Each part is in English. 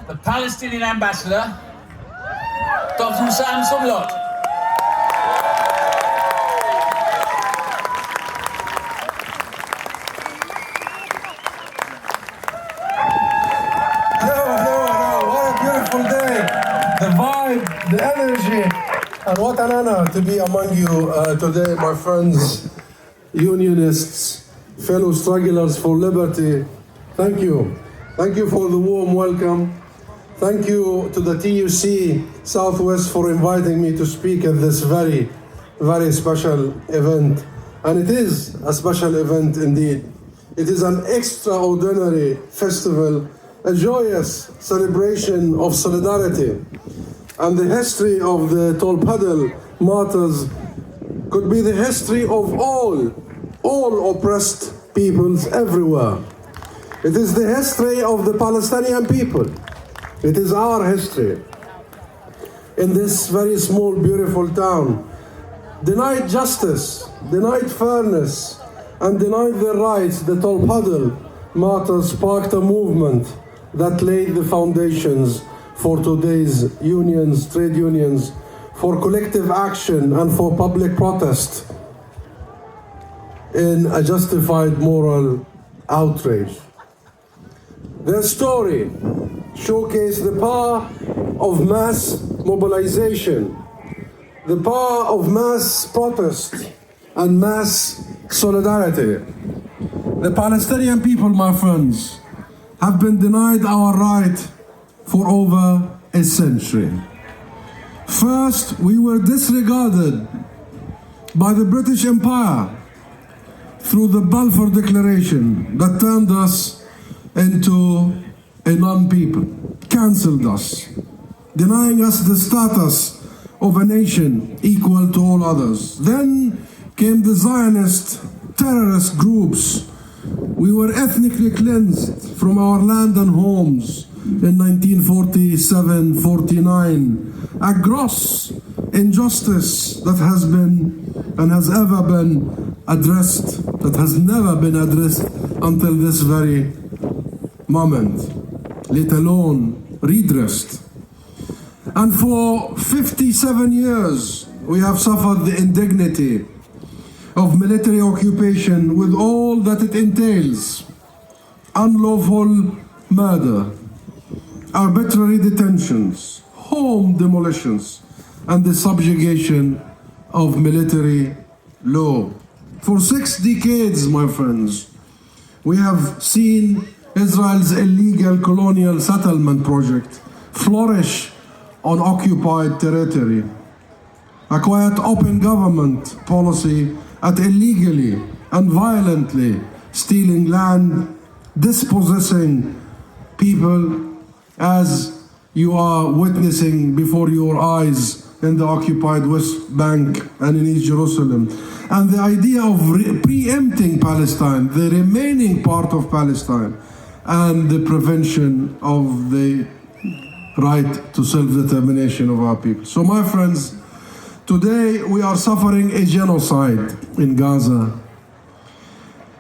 the Palestinian ambassador, Dr. Husam Zomlot. Hello, what a beautiful day. The vibe, the energy, and what an honor to be among you today, my friends, Unionists, fellow strugglers for liberty. Thank you. Thank you for the warm welcome. Thank you to the TUC Southwest for inviting me to speak at this very, very special event. And it is a special event indeed. It is an extraordinary festival, a joyous celebration of solidarity. And the history of the Tolpuddle Martyrs could be the history of all oppressed peoples everywhere. It is the history of the Palestinian people. It is our history. In this very small, beautiful town, denied justice, denied fairness, and denied their rights, the Tolpuddle Martyrs sparked a movement that laid the foundations for today's unions, trade unions, for collective action and for public protest in a justified moral outrage. Their story showcased the power of mass mobilization, the power of mass protest and mass solidarity. The Palestinian people, my friends, have been denied our right for over a century. First, we were disregarded by the British Empire through the Balfour Declaration that turned us into a non-people, cancelled us, denying us the status of a nation equal to all others. Then came the Zionist terrorist groups. We were ethnically cleansed from our land and homes in 1947-49, a gross injustice that has been and has ever been addressed, that has never been addressed until this very moment, let alone redressed. And for 57 years, we have suffered the indignity of military occupation with all that it entails: unlawful murder, arbitrary detentions, home demolitions, and the subjugation of military law. For 6 decades, my friends, we have seen Israel's illegal colonial settlement project flourish on occupied territory. A quiet open government policy at illegally and violently stealing land, dispossessing people, as you are witnessing before your eyes in the occupied West Bank and in East Jerusalem. And the idea of preempting Palestine, the remaining part of Palestine, and the prevention of the right to self-determination of our people. So my friends, today we are suffering a genocide in Gaza.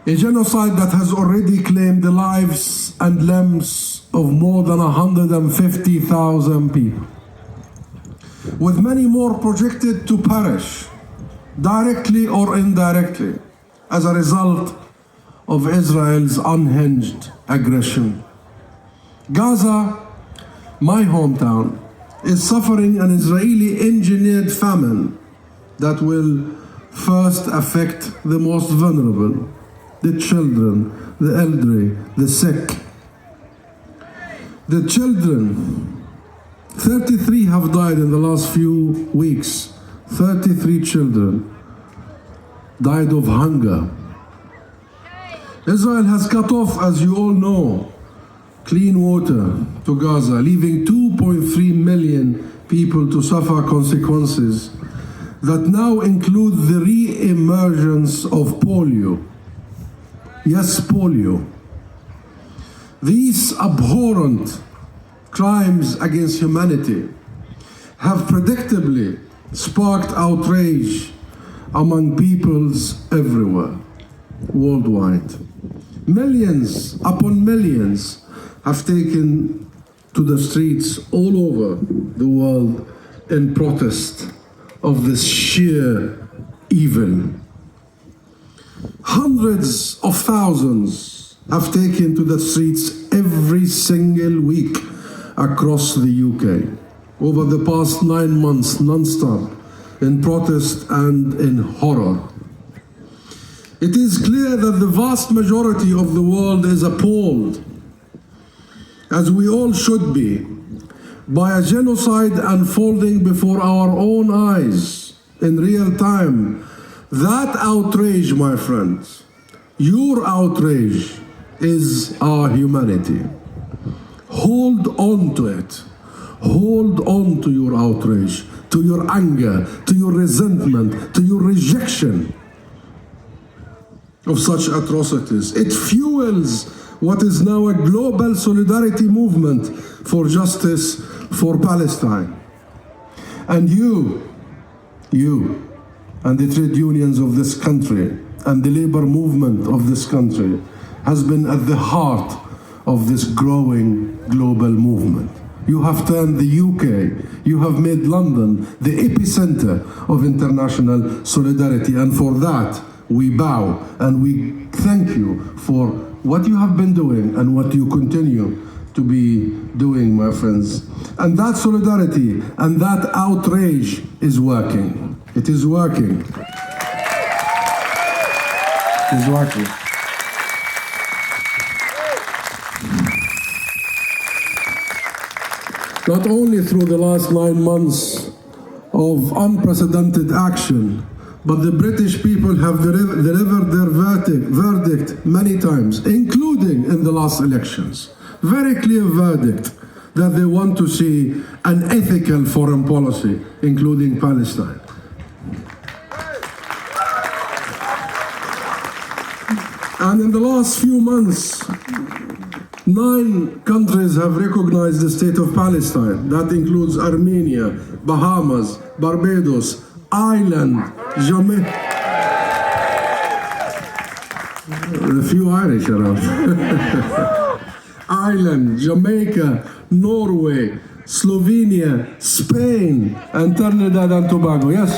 A genocide that has already claimed the lives and limbs of more than 150,000 people, with many more projected to perish, directly or indirectly, as a result of Israel's unhinged aggression. Gaza, my hometown, is suffering an Israeli-engineered famine that will first affect the most vulnerable, the children, the elderly, the sick. The children, 33 have died in the last few weeks. 33 children died of hunger. Israel has cut off, as you all know, clean water to Gaza, leaving 2.3 million people to suffer consequences that now include the re-emergence of polio. Yes, polio. These abhorrent crimes against humanity have predictably sparked outrage among peoples everywhere, worldwide. Millions upon millions have taken to the streets all over the world in protest of this sheer evil. Hundreds of thousands have taken to the streets every single week across the UK over the past 9 months, non-stop, in protest and in horror. It is clear that the vast majority of the world is appalled, as we all should be, by a genocide unfolding before our own eyes in real time. That outrage, my friends, your outrage, is our humanity. Hold on to it. Hold on to your outrage, to your anger, to your resentment, to your rejection of such atrocities. It fuels what is now a global solidarity movement for justice for Palestine. And you and the trade unions of this country and the labor movement of this country has been at the heart of this growing global movement. You have turned the UK, you have made London the epicenter of international solidarity, and for that we bow and we thank you for what you have been doing and what you continue to be doing, my friends. And that solidarity and that outrage is working. It is working. It is working. Not only through the last 9 months of unprecedented action, but the British people have delivered their verdict many times, including in the last elections. Very clear verdict that they want to see an ethical foreign policy, including Palestine. And in the last few months, 9 countries have recognized the state of Palestine. That includes Armenia, Bahamas, Barbados, Ireland, Jamaica. A few Irish around. Ireland, Jamaica, Norway, Slovenia, Spain, and Trinidad and Tobago. Yes,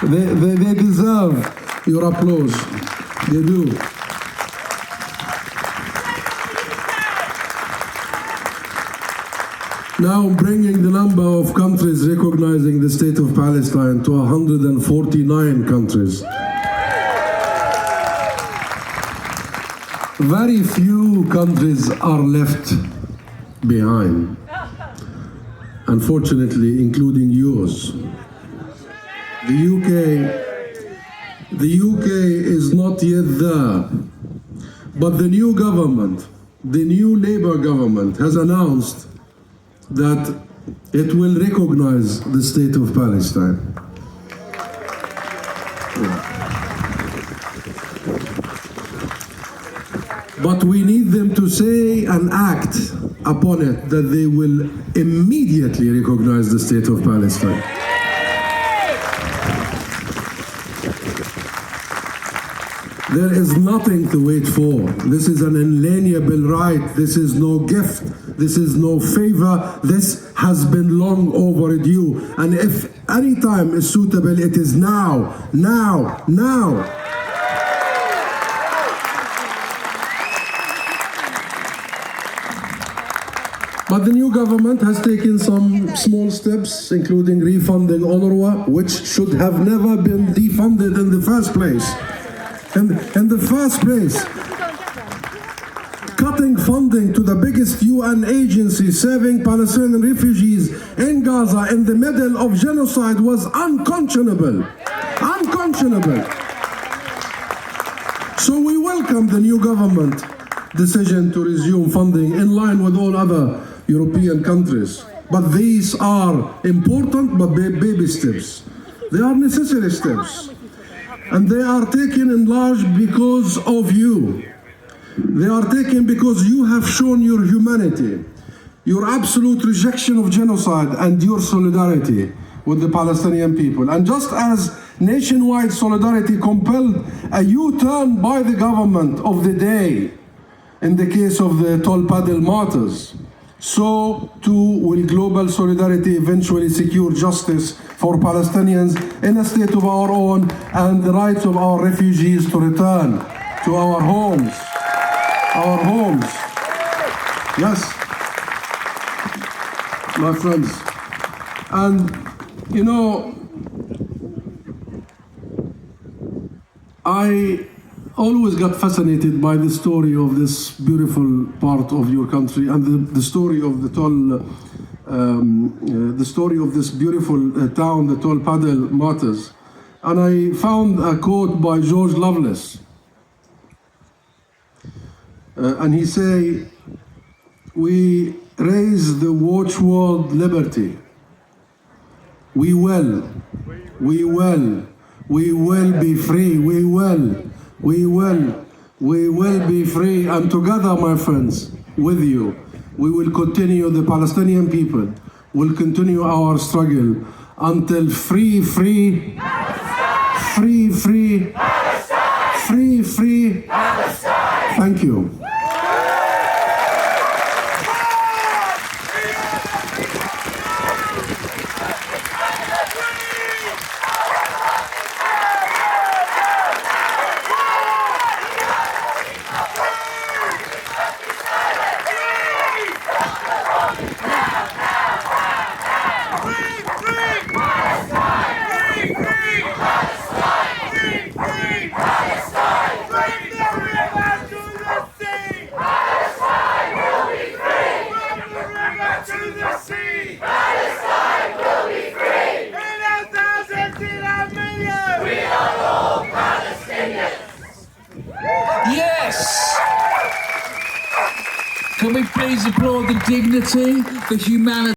they deserve your applause. They do. Now bringing the number of countries recognizing the state of Palestine to 149 countries. Very few countries are left behind, unfortunately, including yours. The UK is not yet there, but the new government, the new Labour government, has announced that it will recognize the state of Palestine. But we need them to say and act upon it that they will immediately recognize the state of Palestine. There is nothing to wait for. This is an inalienable right. This is no gift. This is no favor. This has been long overdue. And if any time is suitable, it is now. Now. Now. But the new government has taken some small steps, including refunding UNRWA, which should have never been defunded in the first place. In the first place, cutting funding to the biggest UN agency serving Palestinian refugees in Gaza in the middle of genocide was unconscionable. Unconscionable. So we welcome the new government decision to resume funding in line with all other European countries. But these are important but baby steps. They are necessary steps. And they are taken in large because of you. They are taken because you have shown your humanity, your absolute rejection of genocide, and your solidarity with the Palestinian people. And just as nationwide solidarity compelled a U-turn by the government of the day in the case of the Tolpuddle Martyrs, so too will global solidarity eventually secure justice for Palestinians in a state of our own and the rights of our refugees to return to our homes. Our homes. Yes, my friends. And, you know, I always got fascinated by the story of this beautiful part of your country and the story of the story of this beautiful town, the Tolpuddle Martyrs. And I found a quote by George Lovelace. And he say, "We raise the watchword liberty. We will be free. We will be free. And together, my friends, with you, we will continue, the Palestinian people will continue our struggle until free. Thank you. Yes! Can we please applaud the dignity, the humanity?